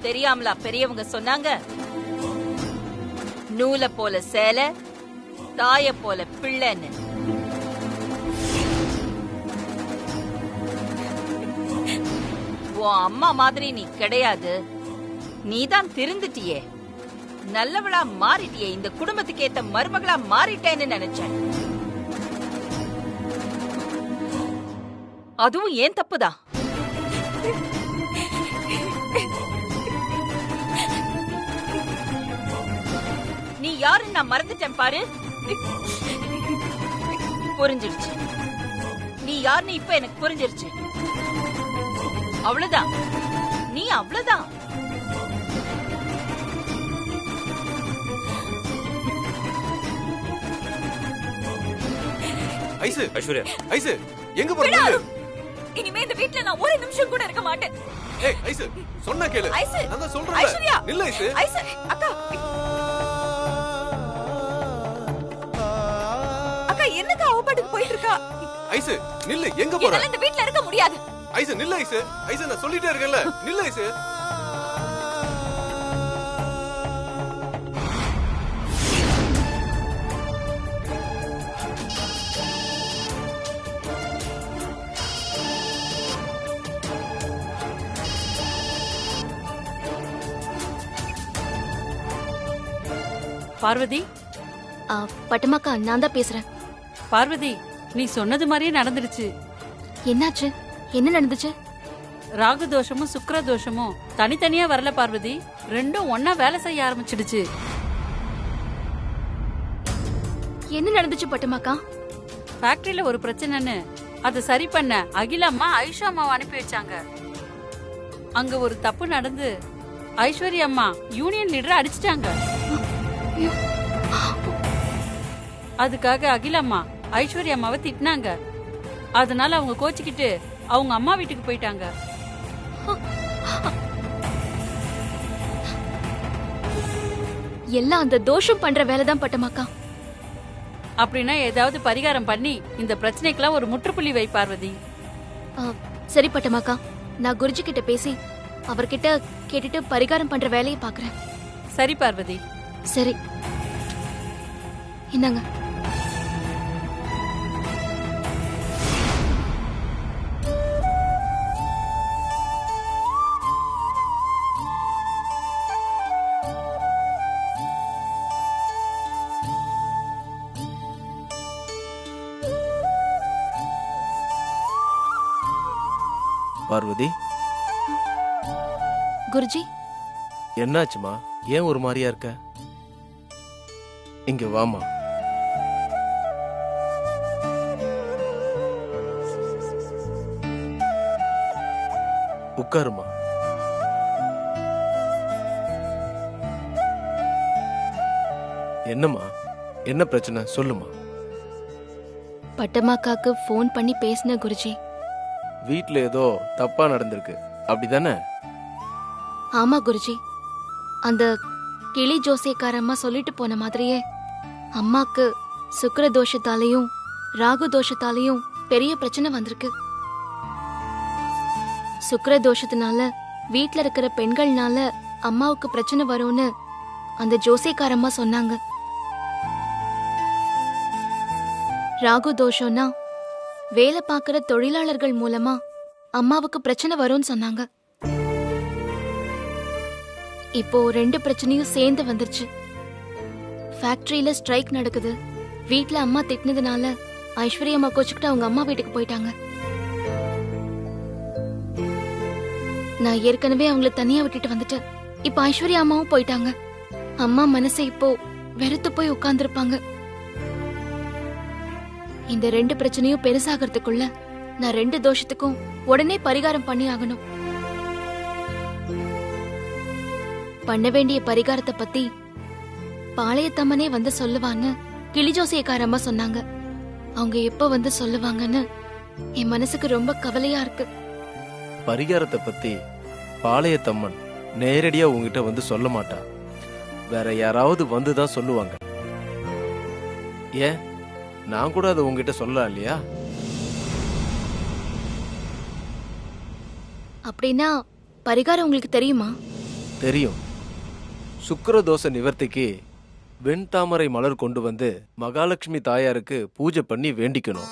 தெரியாமலா பெரியவங்க சொன்னாங்க? நூலை போல சேலை, தாய போல பிள்ளைன்னு. உன் அம்மா மாதிரி நீ கிடையாது. நீதான் திருந்துட்டியே, நல்லவளா மாறிட்டியே, இந்த குடும்பத்துக்கு ஏத்த மருமகளா மாறிட்டேன்னு நினைச்சேன். அதுவும் ஏன் தப்புதான். நீ யாருன்னு நான் மறந்துட்டேன் பாரு. புரிஞ்சிருச்சு. நீ யாருன்னு இப்ப எனக்கு புரிஞ்சிருச்சு. அவ்வளவுதான், நீ அவ்வளவுதான். ஐசு, ஐஸ்வர்யா, ஐசு எங்க போற? இனிமே இந்த வீட்ல நான் ஒரு நிமிஷம் கூட இருக்க மாட்டேன். ஏய் ஐசு, சொன்னா கேளு. ஐசு, நான் தான் சொல்றேன். ஐஸ்வர்யா, நில்ல ஐசு. ஐசு, அக்கா. அக்கா என்னக்கா ஓபாட்டுக்கு போயிட்டு இருக்கா? ஐசு நில்லு, எங்க போற? என்னால இந்த வீட்ல இருக்க முடியாது. Ice நில்ல ice. ஐசு நான் சொல்லிட்டே இருக்கேன்ல, நில்ல ஐசு. பார்வதி. பட்டமாக்கா, நான் தான் பேசுறேன். பார்வதி, நீ சொன்னது மாதிரியே நடந்துடுச்சு. என்னாச்சு? என்ன நடந்துச்சு? ராகு தோஷமும் சுக்கிர தோஷமும் தனித்தனியா வரல பார்வதி, ரெண்டும் ஒன்னா வேலை செய்ய ஆரம்பிச்சிடுச்சு. என்ன நடந்துச்சு பட்டமாக்கா? ஃபேக்டரியில ஒரு பிரச்சனைன்னு அதை சரி பண்ண அகிலம்மா ஐஷா அம்மாவை அனுப்பி வச்சாங்க. அங்க ஒரு தப்பு நடந்து ஐஸ்வர்யா அம்மா யூனியன் லீடரை அடிச்சிட்டாங்க. அதுக்காக அகிலம்மா ஐஸ்வர்யா அம்மாவை திட்டினாங்க. அதனால அவங்க கோச்சிக்கிட்டு அவங்க அம்மா வீட்டுக்கு போயிட்டாங்க. எல்லாம் அந்த தோஷம் பண்ற வேலைதான் பட்டமாக்கா. அப்படின்னா ஏதாவது பரிகாரம் பண்ணி இந்த பிரச்சனைக்கெல்லாம் ஒரு முற்றுப்புள்ளி வை பார்வதி. சரி பட்டமாக்கா, நான் குருஜி கிட்ட பேசி அவர்கிட்ட கேட்டுட்டு பரிகாரம் பண்ற வேலையை பாக்குறேன். சரி பார்வதி. சரி, இந்தாங்க. பார்வதி, குருஜி, என்னாச்சுமா? ஏன் ஒரு மாதிரியா இருக்க? இங்க வாமா. உட்காருமா. என்னம்மா, என்ன பிரச்சனை சொல்லுமா. பட்டமாக்காக்கு போன் பண்ணி பேசின குருஜி. வீட்ல ஏதோ தப்பா நடந்திருக்கு, அப்படிதானே? ஆமா குருஜி, அந்த கிளி ஜோசியக்காரம்மா சொல்லிட்டு போன மாதிரியே அம்மாக்கு சுக்கிர தோஷத்தாலையும் ராகு தோஷத்தாலையும் பெரிய பிரச்சனை வந்திருக்கு. சுக்கிர தோஷத்தினால வீட்ல இருக்கிற பெண்கள்னால அம்மாவுக்கு பிரச்சனை வரும்னு அந்த ஜோசியக்காரம்மா சொன்னாங்க. ராகு தோஷம்னா வேலை பார்க்கிற தொழிலாளர்கள் மூலமா அம்மாவுக்கு பிரச்சனை வரும்னு சொன்னாங்க. இப்போ ரெண்டு பிரச்சனையும் சேர்ந்து வந்துருச்சு. ஃபேக்டரியில ஸ்ட்ரைக் நடக்குது. வீட்ல அம்மா திட்டினதுனால ஐஸ்வர்யா அம்மா கோச்சுக்கிட்டு அவங்க அம்மா வீட்டுக்கு போயிட்டாங்க. நான் ஏற்கனவே அவங்கள தனியா விட்டுட்டு வந்துட்டேன். இப்ப ஐஸ்வர்யா அம்மாவும் போயிட்டாங்க. அம்மா மனசை இப்போ வெறுத்து போய் உட்கார்ந்துருப்பாங்க. இந்த ரெண்டு பிரச்சனையும் பெருசாகிறதுக்குள்ள நான் ரெண்டு தோஷத்துக்கும் உடனே பரிகாரம் பண்ணி ஆகணும். பண்ண வேண்டிய பரிகாரத்தை பத்தி பாளையத்தம்மனே வந்து சொல்லுவான்னு கிளிஜோசியக்காரம்மா சொன்னாங்க. அவங்க எப்ப வந்து சொல்லுவாங்கன்னு என் மனசுக்கு ரொம்ப கவலையா இருக்கு. பரிகாரத்தை பத்தி பாளையத்தம்மன் நேரடியா உங்ககிட்ட வந்து சொல்ல மாட்டா. வேற யாராவது வந்துதான் சொல்லுவாங்க. ஏன், நான் கூட அதை உங்ககிட்ட சொல்லலாம் இல்லையா? அப்படின்னா பரிகாரம் உங்களுக்கு தெரியுமா? தெரியும். சுக்கிரதோஷ நிவர்த்திக்கு வெண்தாமரை மலர் கொண்டு வந்து மகாலட்சுமி தாயாருக்கு பூஜை பண்ணி வேண்டிக்கணும்.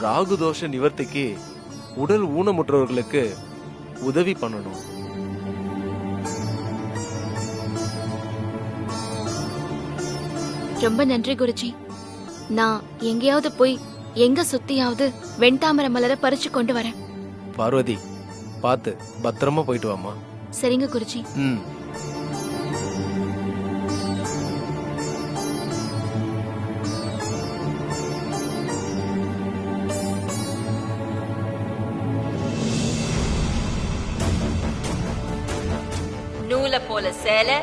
ராகுதோஷ நிவர்த்திக்கு உடல் ஊனமுற்றவர்களுக்கு உதவி பண்ணணும். ரொம்ப நன்றி குருஜி. நான் எங்கேயாவது போய் எங்க சுத்தியாவது வெண்தாமரை மலரை பறிச்சு கொண்டு வரேன். பார்வதி, பார்த்து பத்திரமா போயிட்டு வாமா. சரிங்க குருஜி. ம். நூலை போல சேலை,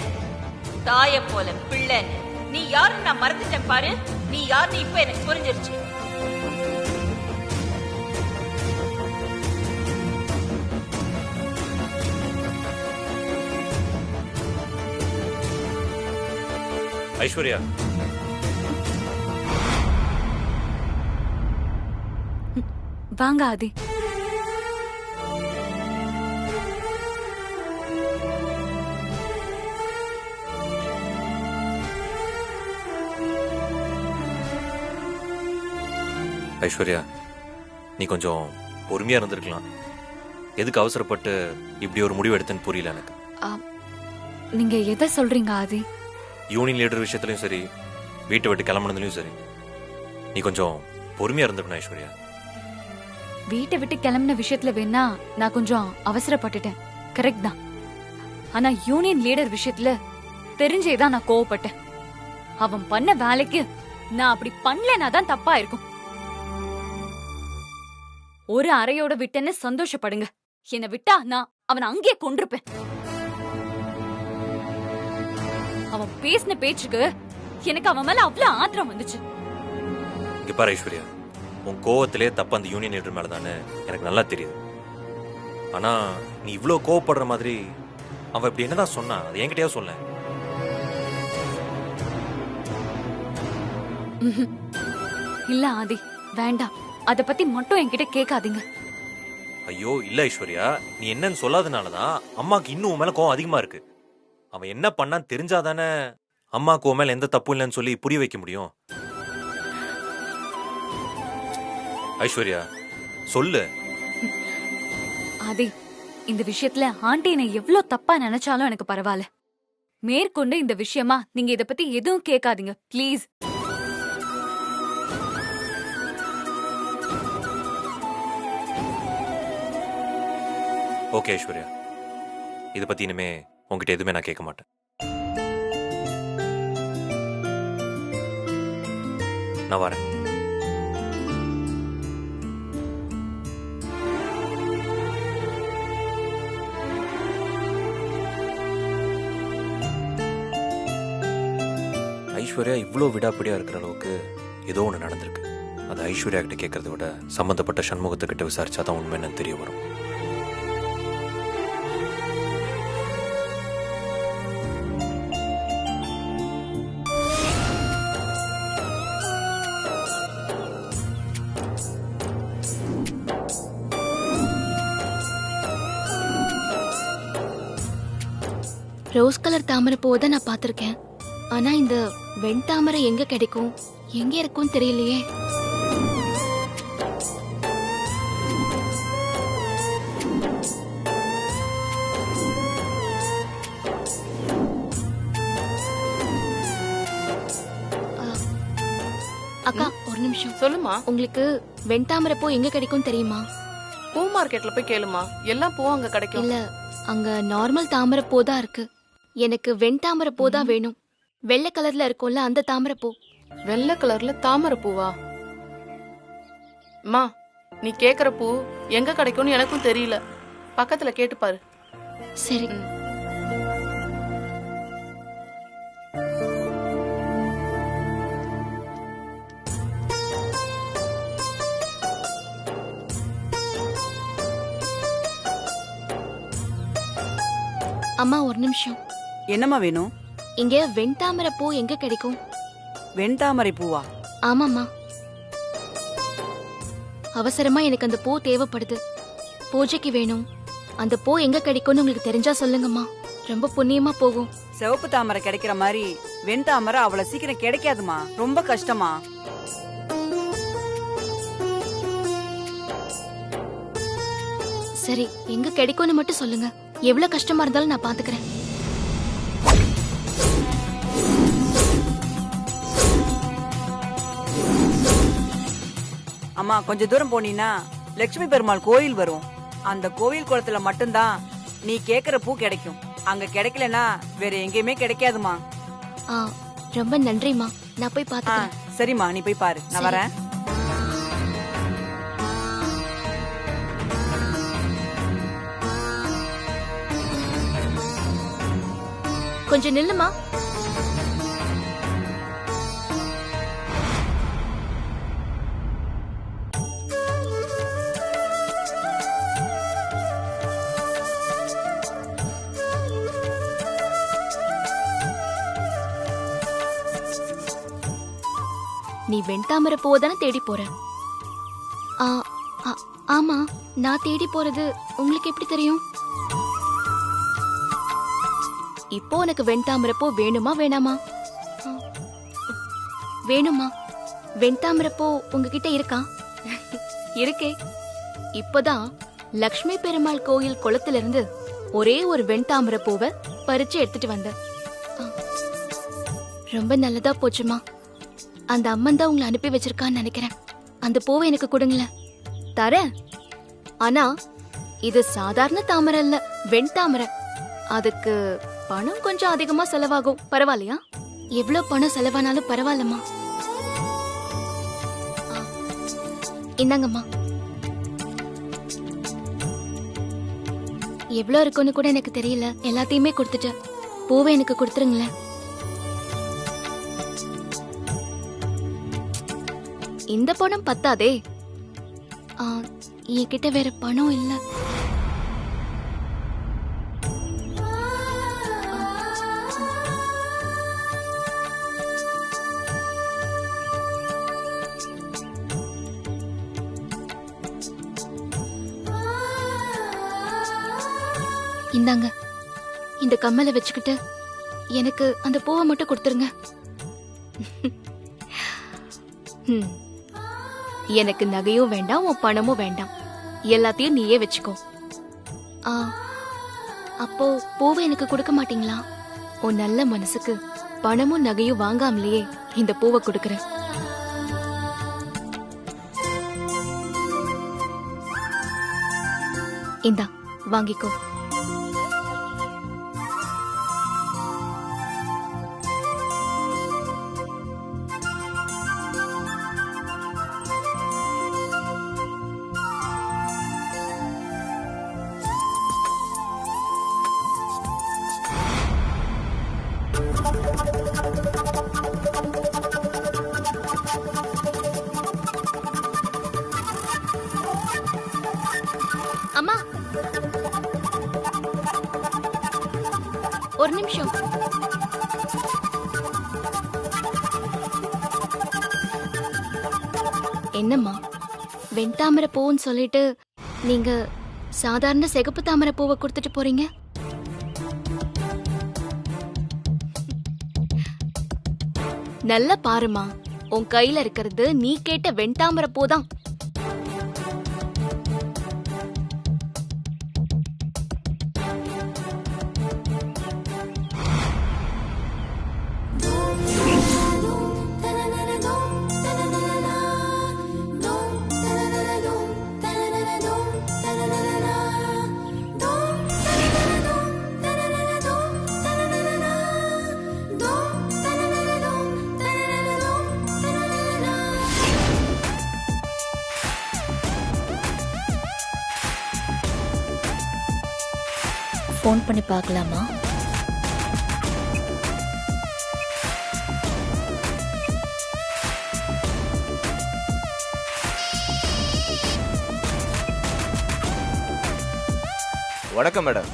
தாய போல பிள்ளைன்னு நீ யாருன்னு நான் மறந்துட்டேன் பாரு. நீ யாருன்னு இப்ப எனக்கு புரிஞ்சிருச்சு. ஐஸ்வர்யா, வாங்க ஆதி. ஐஸ்வர்யா, நீ கொஞ்சம் பொறுமையா இருந்திருக்கலாம். எதுக்கு அவசரப்பட்டு இப்படி ஒரு முடிவு எடுத்தேன்னு புரியல எனக்கு. நீங்க எதை சொல்றீங்க ஆதி? யூனியன் லீடர் விஷயத்துலயும் சரி, வீட்டை விட்டு கிளம்புனதுலயும் சரி, நீ கொஞ்சம் பொறுமையா இருந்திருக்கணும் ஐஸ்வர்யா. வீட்டை விட்டு கிளம்பின விஷயத்துல வேணா நான் கொஞ்சம் அவசரப்பட்டுட்டேன், கரெக்ட் தான். ஆனா யூனியன் லீடர் விஷயத்துல தெரிஞ்சேதான் நான் கோவப்பட்டேன். அவன் பண்ண வேலைக்கு நான் அப்படி பண்ணலனா தான் தப்பா இருக்கும். ஒரு அறையோட விட்டேன்னு சந்தோஷப்படுங்க. என்னை விட்டா நான் அவனை அங்கேயே கொன்றுப்பேன். அவன் பேசின பேச்சுக்கு எனக்கு அவன் மேல அவ்வளவு ஆத்திரம் வந்துச்சு. இங்க பாரு ஐஸ்வர்யா, உன் கோவத்திலே தப்பு அந்த யூனியன் லீடர் மேலதானே எனக்கு நல்லா தெரியுது. ஆனா நீ இவ்வளவு கோவப்படுற மாதிரி அவன் இப்படி என்னதான் சொன்னா, அது என்கிட்டயா சொல்ல. இல்ல ஆதி, வேண்டாம். அத பத்தி மட்டும் என்கிட்ட கேட்காதீங்க. ஐயோ இல்ல ஐஸ்வர்யா, நீ என்னன்னு சொல்லாதனாலதான் அம்மாக்கு இன்னும் உன் மேல கோவம் அதிகமா இருக்கு. அவன் என்ன பண்ணான்னு தெரிஞ்சாதானே அம்மாக்கு உன் மேல எந்த தப்பு இல்லைன்னு சொல்லி புரிய வைக்க முடியும். ஐஸ்வர்யா சொல்லு. ஆதி, இந்த விஷயத்துல ஆண்டி என்னை எவ்வளவு தப்பா நினைச்சாலும் எனக்கு பரவாயில்ல. மேற்கொண்டு இந்த விஷயமா நீங்க இத பத்தி எதுவும் கேட்காதீங்க ப்ளீஸ். ஓகே ஐஸ்வர்யா, இதை பத்தி இனிமே உங்ககிட்ட எதுவுமே நான் கேட்க மாட்டேன். நான் வரேன். ஐஸ்வர்யா இவ்வளோ விடாப்பிடியா இருக்கிற அளவுக்கு ஏதோ ஒன்று நடந்திருக்கு. அது ஐஸ்வர்யா கிட்ட கேட்கறத விட சம்பந்தப்பட்ட சண்முகத்துக்கிட்ட விசாரிச்சாதான் உண்மை என்னன்னு தெரிய வரும். ரோஸ் கலர் தாமரை பூவை தான் நான் பார்த்திருக்கேன். ஆனா இந்த வெண்தாமரை எங்க கிடைக்கும், எங்க இருக்கும் தெரியலையே. அக்கா ஒரு நிமிஷம். சொல்லுமா. உங்களுக்கு வெண்தாமரை பூ எங்க கிடைக்கும் தெரியுமா? பூ மார்க்கெட்ல போய் கேளுமா, எல்லா பூவும் அங்க கிடைக்கும். இல்ல, அங்க நார்மல் தாமரை பூ தான் இருக்கு. எனக்கு வெண்தாமரை பூ தான் வேணும். வெள்ளை கலர்ல இருக்கும்ல அந்த தாமரை பூ. வெள்ளை கலர்ல தாமரை பூவா? அம்மா, நீ கேக்குற பூ எங்க கிடைக்கும்னு எனக்கும் தெரியல, பக்கத்துல கேட்டு பாரு. சரி. அம்மா ஒரு நிமிஷம். என்னம்மா வேணும்? இங்க வெண்தாமரை பூ எங்க கிடைக்கும்? வெண்தாமரை பூவா? ஆமாம்மா, அவசரமா எனக்கு அந்த பூ தேவைப்படுது. பூஜைக்கு வேணும். அந்த பூ எங்க கிடைக்கும்னு உங்களுக்கு தெரிஞ்சா சொல்லுங்கம்மா. ரொம்ப புண்ணியமா போகும். சிவப்பு தாமரை கிடைக்கிற மாதிரி வெண்தாமரை அவ்வளவு சீக்கிரம் கிடைக்காதுமா, ரொம்ப கஷ்டமா. சரி, எங்க கிடைக்கும்னு மட்டும் சொல்லுங்க. எவ்வளவு கஷ்டமா இருந்தாலும் நான் பாத்துக்கிறேன். அம்மா கொஞ்ச தூரம் போனீன்னா லட்சுமி பெருமாள் கோயில் வரும். அந்த கோயில் குளத்துல மட்டும்தான் நீ கேக்குற பூ கிடைக்கும். அங்க கிடைக்கலனா வேற எங்கேயுமே கிடைக்காதுமா. ரொம்ப நன்றிமா, நான் போய் பாத்துக்கிறேன். சரிம்மா, நீ போய் பாரு, நான் வரேன். கொஞ்சம் நில்லுமா. நீ வெண்தாமரை பூவை தானே தேடி போற? ஆமா, நான் தேடி போறது உங்களுக்கு எப்படி தெரியும்? இப்போ உனக்கு வெண்தாமரை பூ வேணுமா வேணாமா? வேணுமா? வெண்தாமரை பூ உங்ககிட்ட இருக்கா? இருக்கே. இப்போதான் லக்ஷ்மி பெருமாள் கோயில் குளத்துல இருந்து ஒரே ஒரு வெண்தாமரை பூவை பறிச்சு எடுத்துட்டு வந்த. ரொம்ப நல்லதா போச்சுமா. அந்த அம்மன் தான் உங்களை அனுப்பி வச்சிருக்கான்னு நினைக்கிறேன். அந்த பூவை எனக்கு கொடுங்களேன். தரேன். ஆனா இது சாதாரண தாமரை இல்ல, வெண்தாமரை. அதுக்கு பணம் கொஞ்சம் அதிகமா செலவாகும். பரவாயில்லையா? எவ்வளவு பணம் செலவானாலும் பரவாயில்லம்மா. இந்தாங்கம்மா. எவ்வளவு இருக்குன்னு கூட எனக்கு தெரியல, எல்லாத்தையுமே கொடுத்துட்டேன். பூவை எனக்கு கொடுத்துருங்களேன். இந்த பணம் பத்தாதே. என்கிட்ட வேற பணம் இல்ல. இந்தாங்க, இந்த கம்மலை வச்சுக்கிட்டு எனக்கு அந்த பூவை மட்டும் கொடுத்துருங்க. எனக்கு நகையும் வேண்டாம், உன் பணமும் வேண்டாம். எல்லாத்தையும் நீயே வச்சுக்கோ. அப்போ பூவை எனக்கு கொடுக்க மாட்டீங்களா? உன் நல்ல மனசுக்கு பணமும் நகையும் வாங்காமலேயே இந்த பூவை கொடுக்கறேன். இந்தா, வாங்கிக்கோ. அம்மா, ஒரு நிமிஷம். என்னம்மா, வெண்தாமரை பூன்னு சொல்லிட்டு நீங்க சாதாரண சிகப்பு தாமரை பூவை கொடுத்துட்டு போறீங்க? நல்லா பாருமா, உன் கையில இருக்கிறது நீ கேட்ட வெண்தாமரை பூதான். ஃபோன் பண்ணி பார்க்கலாமா? வணக்கம் மேடம்.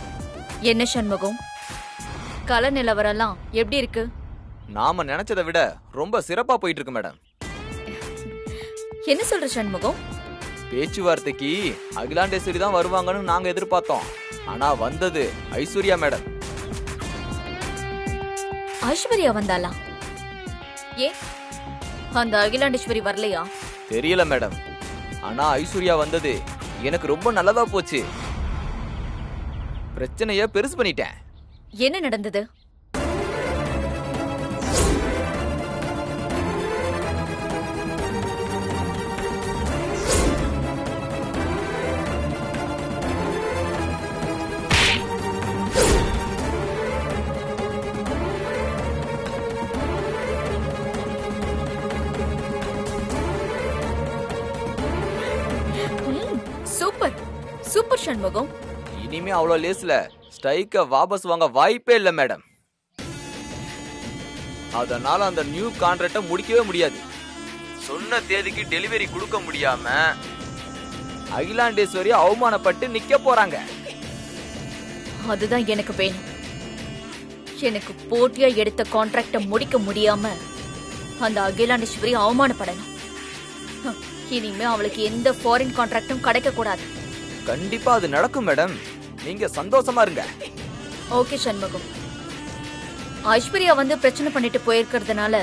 என்ன சண்முகம், கல நிலவரெல்லாம் எப்படி இருக்கு? நாம நினைச்சதை விட ரொம்ப சிறப்பா போயிட்டு இருக்கு மேடம். என்ன சொல்ற சண்முகம்? பேச்சுவார்த்தைக்கு அகிலாண்டேஸ்வரி தான் வருவாங்கன்னு நாங்க எதிர்பார்த்தோம். ஆனா வந்தது ஐஸ்வர்யா மேடம். ஐஸ்வர்யா வந்தாளா? ஏ, அந்த அகிலாண்டேஸ்வரி வரலையா? தெரியல மேடம். ஆனா ஐஸ்வர்யா வந்தது எனக்கு ரொம்ப நல்லதா போச்சு. பிரச்சனைய பெருசு பண்ணிட்டேன். என்ன நடந்தது? Super super Shanmugam. இனிமே அவ்வளவு லேஸ்ல ஸ்ட்ரைக்க வாபஸ் வாங்க வாய்ப்பே இல்ல மேடம். அதனால அந்த நியூ கான்ட்ராக்ட முடிக்கவே முடியாது. சொன்ன தேதிக்கு டெலிவரி கொடுக்க முடியாம அகிலாண்டேஸ்வரி அவமானப்பட்டு நிக்க போறாங்க. அதுதான் எனக்கு வேணும். எனக்கு போட்டியா எடுத்த கான்ட்ராக்ட முடிக்க முடியாம அந்த அகிலாண்டேஸ்வரி அவமானப்படணும். இனிமே அவளுக்கு எந்த ஃபாரின் கான்ட்ராக்டும் கிடைக்க கூடாது. கண்டிப்பா அது நடக்கும் மேடம். நீங்க சந்தோஷமா இருங்க. ஓகே சண்முகம். ஐஸ்வர்யா வந்து பிரச்சனை பண்ணிட்டு போயிருக்கிறதுனால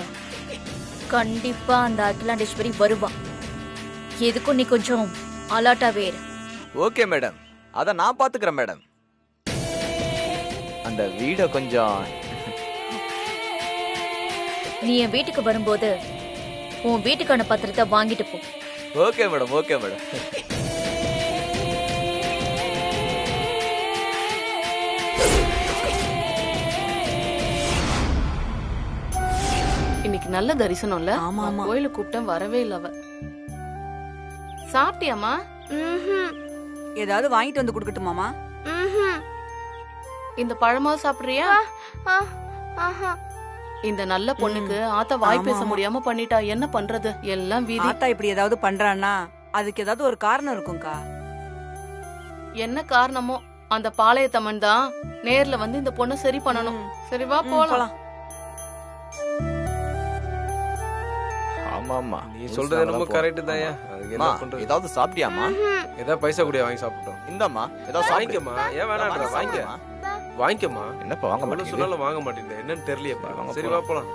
கண்டிப்பா அந்த அகிலாண்டேஸ்வரி வருவா. எதுக்கும் நீ கொஞ்சம் அலர்ட்டாவே இரு. ஓகே மேடம், அத நான் பாத்துக்கிறேன் மேடம். அந்த வீட கொஞ்சம் நீ என் வீட்டுக்கு வரும்போது உன் வீட்டுக்கான பத்திரத்தை வாங்கிட்டு போ. Okay madam, okay madam. இன்னைக்கு நல்ல தரிசனம் இல்ல? ஆமா, ஆமா. கோயிலுக்கு கூப்பிட்டேன், வரவே இல்ல அவ. சாப்பிட்டியாமா? ஏதாவது வாங்கிட்டு வந்து கொடுக்கட்டுமாமா? இந்த பழமாவது சாப்பிடுறியா? இந்த நல்ல பொண்ணுக்கு ஆத்தா வாய் பேச முடியாம பண்ணிட்டா. என்ன பண்றது? எல்லாம் வீதி. ஆத்தா இப்படி ஏதாவது பண்றான்னா அதுக்கு ஏதாவது ஒரு காரணம் இருக்கும்க்கா. என்ன காரணமோ அந்த பாளையத்தம்மன் தான் நேர்ல வந்து இந்த பொண்ணை சரி பண்ணணும். சரி வா போலாம். ஆமா ஆமா, நீ சொல்றது ரொம்ப கரெக்ட் தான்யா. அதுக்கு என்ன பண்றது? ஏதாவது சாப்பிட்டியாமா? ஏதாவது பைசா கூடிய வாங்கி சாப்பிட்டோம். இந்தாம்மா, ஏதாவது வாங்கிக்கமா. ஏன் வேணாம்டா, வாங்கிக்கமா. என்னப்பா வாங்க அவ்வளவு மாட்டேங்குது? சொன்னாலும் வாங்க மாட்டேங்குது. என்னன்னு தெரியலையேப்பா. சரி வா போலாம்.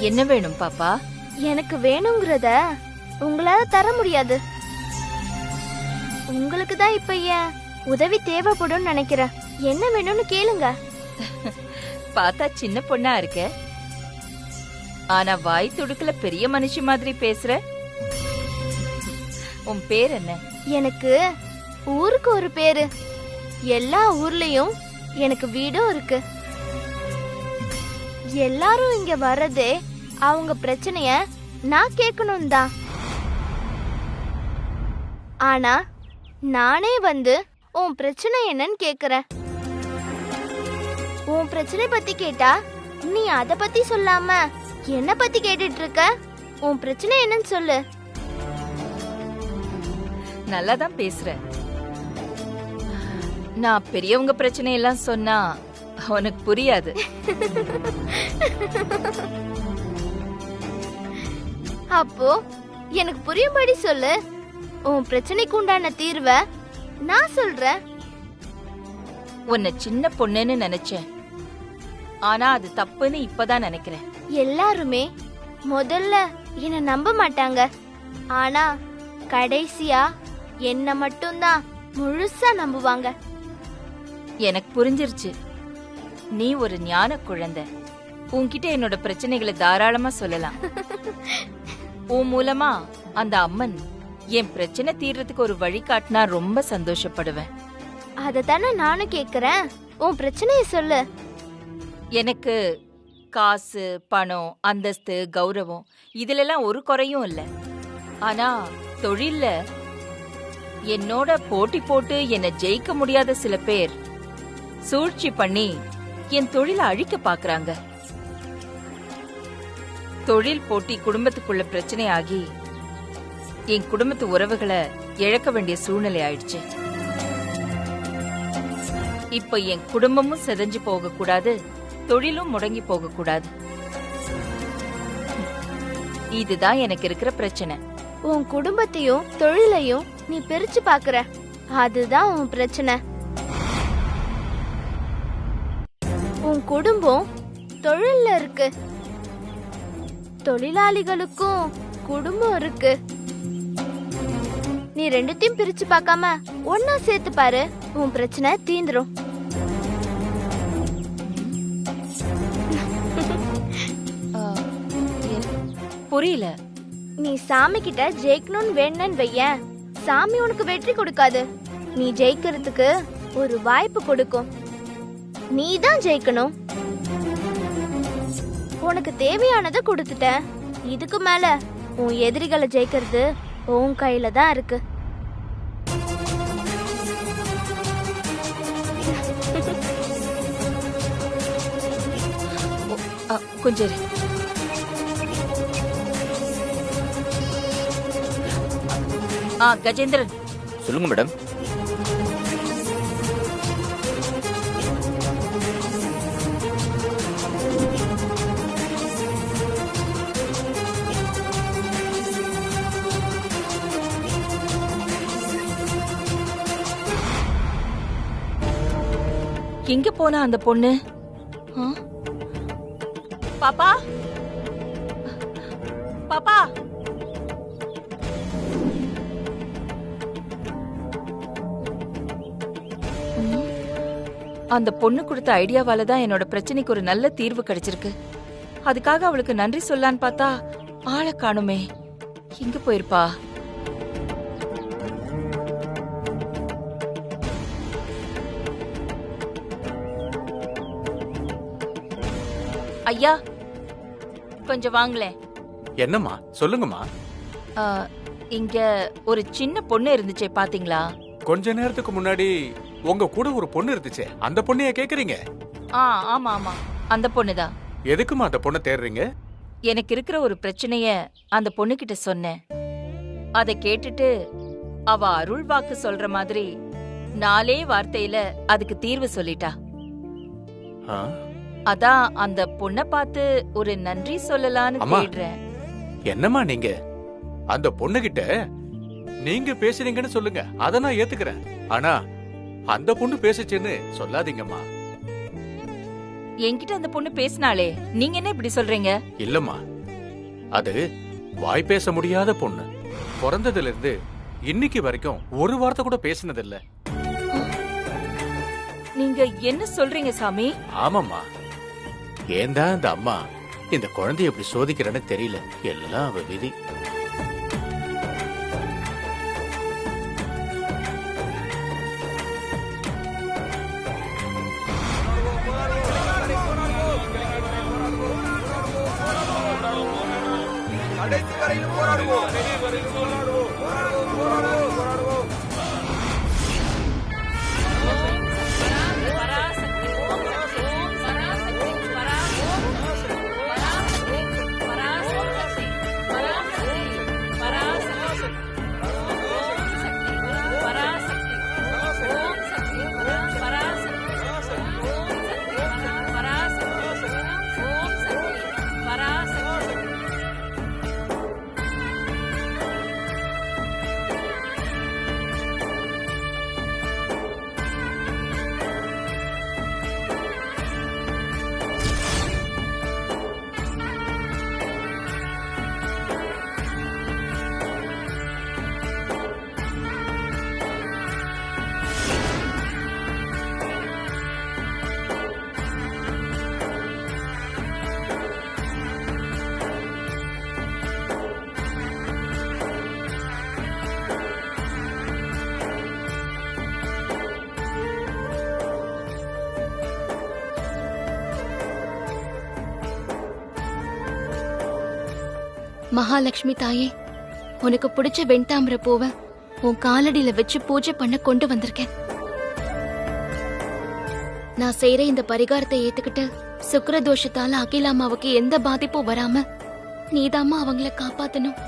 என்ன வேணும் பாப்பா? எனக்கு வேணுங்கிறத உங்களால தர முடியாது. உங்களுக்கு தான் இப்ப ஏன் உதவி தேவைப்படும் நினைக்கிறேன். என்ன வேணும்னு கேளுங்க. பார்த்தா சின்ன பொண்ணா இருக்க, ஆனா வாய் துடுக்கல பெரிய மனுஷி மாதிரி பேசுற. உன் பேர் என்ன? எனக்கு ஊருக்கு ஒரு பேரு. எல்லா ஊர்லயும் எனக்கு வீடும் இருக்கு. எல்லாரும் இங்க வர்றதே அவங்க பிரச்சனைய நான் கேட்கணும் தான். ஆனா நானே வந்து உன் பிரச்சனை என்னன்னு கேக்குறேன். உன் பிரச்சனை பத்தி கேட்டா நீ அத பத்தி சொல்லாம என்ன பத்தி கேட்டுட்டு இருக்க? உன் பிரச்சனை என்னன்னு சொல்லு. நல்லாதான் பேசுற. நான் பெரியவங்க பிரச்சனை எல்லாம் சொன்னா உனக்கு புரியாது. அப்போ எனக்கு புரியும்படி சொல்லு. உன் பிரச்சனைக்கு உண்டான தீர்வை நான் சொல்றேன். உன்னை சின்ன பொண்ணுன்னு நினைச்சேன், ஆனா அது தப்புன்னு இப்பதான் நினைக்கிறேன். எல்லாருமே முதல்ல என்ன நம்ப மாட்டாங்க. ஆனா கடைசியா என்ன மட்டும்தான் முழுசா நம்புவாங்க. எனக்கு புரிஞ்சிருச்சு. நீ ஒரு ஞான குழந்தை. உன்கிட்ட என்னோட பிரச்சனைகளை தாராளமா சொல்லலாம். உன் மூலமா அந்த அம்மன் என் பிரச்சனை தீர்றதுக்கு ஒரு வழி காட்டினா ரொம்ப சந்தோஷப்படுவேன். அதத்தானே நானும் கேக்குறேன். உன் பிரச்சனைய சொல்லு. எனக்கு காசு, பணம், அந்தஸ்து, கௌரவம் இதுலெல்லாம் ஒரு குறையும் இல்லை. ஆனா தொழில்ல என்னோட போட்டி போட்டு என்னை ஜெயிக்க முடியாத சில பேர் சூழ்ச்சி பண்ணி என் தொழிலை அழிக்க பாக்குறாங்க. தொழில் போட்டி குடும்பத்துக்குள்ள பிரச்சனை ஆகி என் குடும்பத்து உறவுகளை இழக்க வேண்டிய சூழ்நிலை ஆயிடுச்சு. இப்ப என் குடும்பமும் செதஞ்சு போக கூடாது, தொழிலும் முடங்கி போக கூடாது. இதுதான் எனக்கு இருக்கிற பிரச்சனை. உன் குடும்பத்தையும் தொழிலையும் நீ பிரிச்சு பாக்குற, அதுதான் உன் பிரச்சனை. உன் குடும்பம் தொழில்ல இருக்கு, தொழிலாளிகளுக்கும் குடும்பம் இருக்கு. நீ ரெண்டுத்தையும் பிரிச்சு பார்க்காம ஒன்னா சேர்த்து பாரு, உன் பிரச்சனை தீந்துரும். புரியல. நீ சாமி கிட்ட ஜெயிக்கணும்னு வேணும்னு வையேன், சாமி உனக்கு வெற்றி கொடுக்காது. நீ ஜெயிக்கிறதுக்கு ஒரு வாய்ப்பு கொடுக்கும். நீ தான் ஜெயிக்கணும். உனக்கு தேவையானதை கொடுத்துட்ட. இதுக்கு மேல உன் எதிரிகளை ஜெயிக்கிறது உன் கையில தான் இருக்கு. கொஞ்சம் இரு. கஜேந்திரன். சொல்லுங்க மேடம். எங்க போனா அந்த பொண்ணு? பாப்பா, பாப்பா. அந்த பொண்ணு கொடுத்த ஐடியாவால தான் என்னோட பிரச்சனைக்கு ஒரு நல்ல தீர்வு கிடைச்சிருக்கு. அதுக்காக அவளுக்கு நன்றி சொல்லான்னு பார்த்தா ஆளை காணுமே. எங்க போயிருப்பா? ஐயா, கொஞ்சம் வாங்களேன். என்னம்மா? சொல்லுங்கம்மா. இங்க ஒரு சின்ன பொண்ணு இருந்துச்சே, பாத்தீங்களா? கொஞ்ச நேரத்துக்கு முன்னாடி உங்க கூட ஒரு பொண்ணு இருந்துச்சே, அந்த பொண்ணைய கேக்குறீங்க? ஆமா ஆமா, அந்த பொண்ணுதான். எதுக்குமா அந்த பொண்ணை தேடுறீங்க? எனக்கு இருக்கிற ஒரு பிரச்சனைய அந்த பொண்ணு கிட்ட சொன்னேன். அத கேட்டுட்டு அவ அருள் வாக்கு சொல்ற மாதிரி 4 வார்த்தையில அதுக்கு தீர்வு சொல்லிட்டா. அதான் அந்த பொண்ணை பார்த்து ஒரு நன்றி சொல்லலான்னு தேடுறேன். என்னம்மா நீங்க அந்த பொண்ணு கிட்ட நீங்க பேசுறீங்கன்னு சொல்லுங்க, அத நான் ஏத்துக்கிறேன். ஆனா அந்த பொண்ணு பேசுச்சுன்னு சொல்லாதீங்கம்மா. என்கிட்ட அந்த பொண்ணு பேசினாலே, நீங்க என்ன இப்படி சொல்றீங்க? இல்லம்மா, அது வாய் பேச முடியாத பொண்ணு. பிறந்ததுல இருந்து இன்னைக்கு வரைக்கும் ஒரு வார்த்தை கூட பேசினதில்ல. நீங்க என்ன சொல்றீங்க சாமி? ஆமாம்மா. ஏன்டா இந்த அம்மா இந்த குழந்தைய எப்படி சோதிக்கிறேன்னு தெரியல. எல்லாம் அவ விதி. மகாலட்சுமி தாயே, உனக்கு பிடிச்ச வெண்தாமரை பூவை உன் காலடியில வச்சு பூஜை பண்ண கொண்டு வந்திருக்கேன். நான் செய்யற இந்த பரிகாரத்தை ஏத்துக்கிட்டு சுக்கிரதோஷத்தால அகிலாமாவுக்கு எந்த பாதிப்பும் வராம நீதாம்மா அவங்கள காப்பாத்தணும்.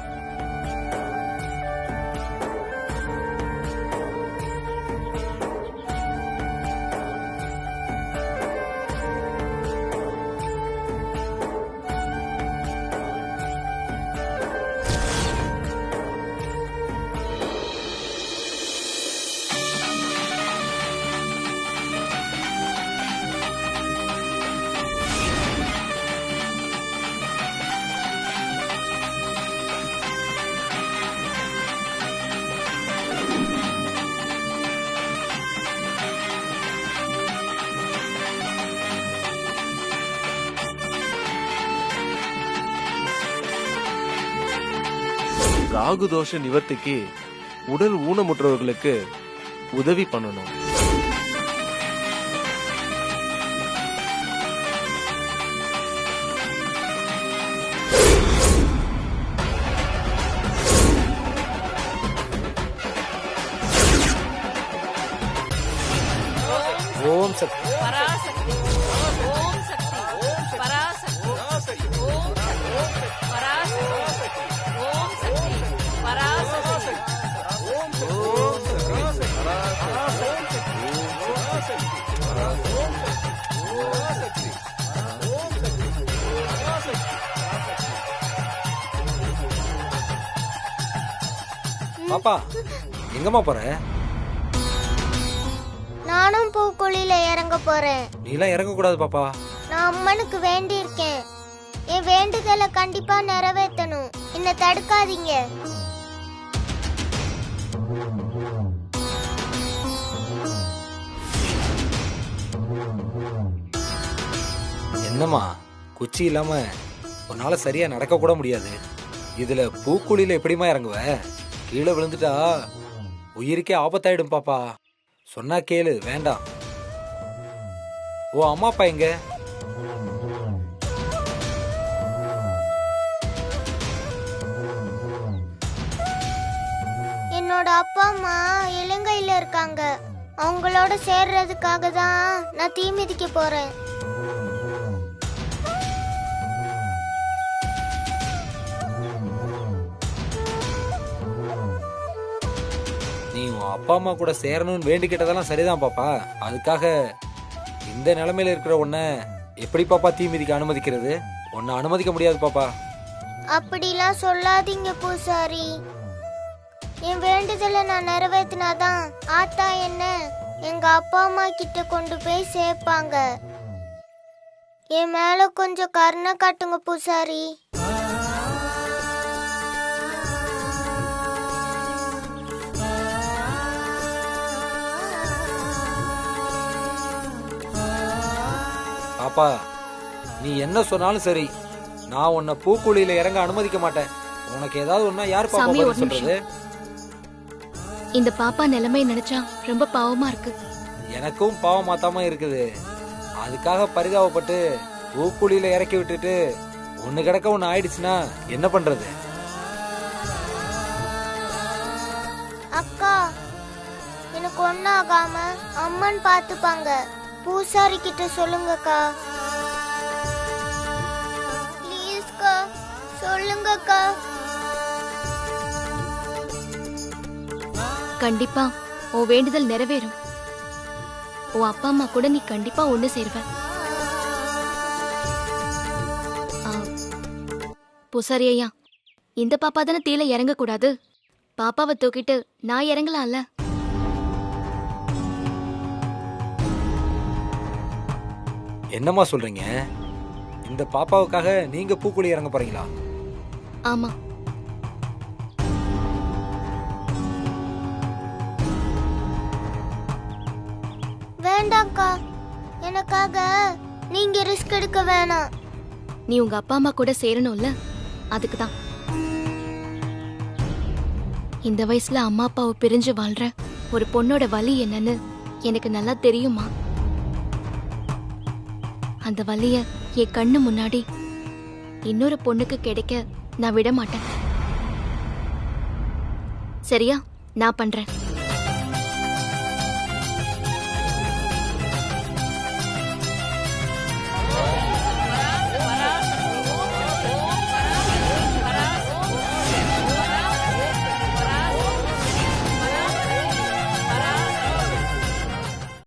ராகு தோஷ நிவர்த்திக்கு உடல் ஊனமுற்றவர்களுக்கு உதவி பண்ணணும். ஓம் சக்தி பராசக்தி ஓம் சக்தி பராசக்தி ஓம் சக்தி பராசக்தி ஓம் சக்தி பராசக்தி பாப்பா எங்கம்மா போற? நானும் பூக்குழியில இறங்க போறேன். நீலாம் இறங்க கூடாது பாப்பா. நான் அம்மனுக்கு வேண்டி இருக்கேன். என் வேண்டுதலை கண்டிப்பா நிறைவேற்றணும். என்ன தடுக்காதீங்க. என்னம்மா குச்சி இல்லாம உன்னால சரியா நடக்க கூட முடியாது. இதுல பூக்குழியில எப்படிமா இறங்குவ? கீழே விழுந்துட்டா உயிருக்கே ஆபத்தாயிடும் பாப்பா. சொன்னா கேளு, வேண்டாம். ஓ அம்மா அப்பா எங்க? என்னோட அப்பா அம்மா இலங்கையில இருக்காங்க. அவங்களோட சேர்றதுக்காக தான் நான் தீ மிதிக்க போறேன். நீ உன் அப்பா அம்மா கூட சேரணும்னு வேண்டிக்கிட்டதெல்லாம் சரிதான் பாப்பா. அதுக்காக இந்த நிலைமையில இருக்கிற உன்னை எப்படி பாப்பா தீ மிதிக்க அனுமதிக்கிறது? உன்னை அனுமதிக்க முடியாது பாப்பா. அப்படிலாம் சொல்லாதீங்க பூசாரி. என் வேண்டுதலை நான் நிறைவேற்றினாதான் ஆத்தா என்ன எங்க அப்பா அம்மா கிட்ட கொண்டு போய் சேர்ப்பாங்க. என் மேல கொஞ்சம் கருணை காட்டுங்க பூசாரி. பாப்பா நீ என்ன சொன்னாலும் சரி, நான் உன்னை பூக்குழியில இறங்க அனுமதிக்க மாட்டேன். உனக்கு ஏதாவது ஒண்ணா யார் பாப்பா சாமி, பதில் ஒரு நிமிஷம். சொல்றது? இந்த பாப்பா நிலைமை நினைச்சா ரொம்ப பாவமா இருக்கு. எனக்கும் பாவம் மாத்தாம இருக்குது. அதுக்காக பரிதாபப்பட்டு பூக்குழியில இறக்கி விட்டுட்டு ஒண்ணு கிடக்க ஒண்ணு ஆயிடுச்சுன்னா என்ன பண்றது? அக்கா, எனக்கு ஒன்னாகாம அம்மன் பாத்துப்பாங்க. பூசாரி கிட்ட சொல்லுங்கக்கா. ப்ளீஸ்க்கா, சொல்லுங்கக்கா. கண்டிப்பா உன் வேண்டுதல் நிறைவேறும். உன் அப்பா அம்மா கூட நீ கண்டிப்பா ஒண்ணு சேருவ. பூசாரி ஐயா, இந்த பாப்பா தானே தீல இறங்க கூடாது. பாப்பாவை தூக்கிட்டு நான் இறங்கலாம்ல? என்னம்மா சொல்றீங்க? இந்த பாப்பாவுக்காக நீங்க பூக்குழி இறங்க போறீங்களா? ஆமா. வேண்டாம்க்கா, எனக்காக நீங்க ரிஸ்க் எடுக்க வேணாம். நீ உங்க அப்பா அம்மா கூட சேரணும்ல, அதுக்கு தான். இந்த வயசுல அம்மா அப்பாவை பிரிஞ்சு வாழ்ற ஒரு பொண்ணோட வலி என்னன்னு எனக்கு நல்லா தெரியுமா. அந்த வலிய என் கண்ணு முன்னாடி இன்னொரு பொண்ணுக்கு கிடைக்க நான் விட மாட்டேன். சரியா? நான் பண்றேன்.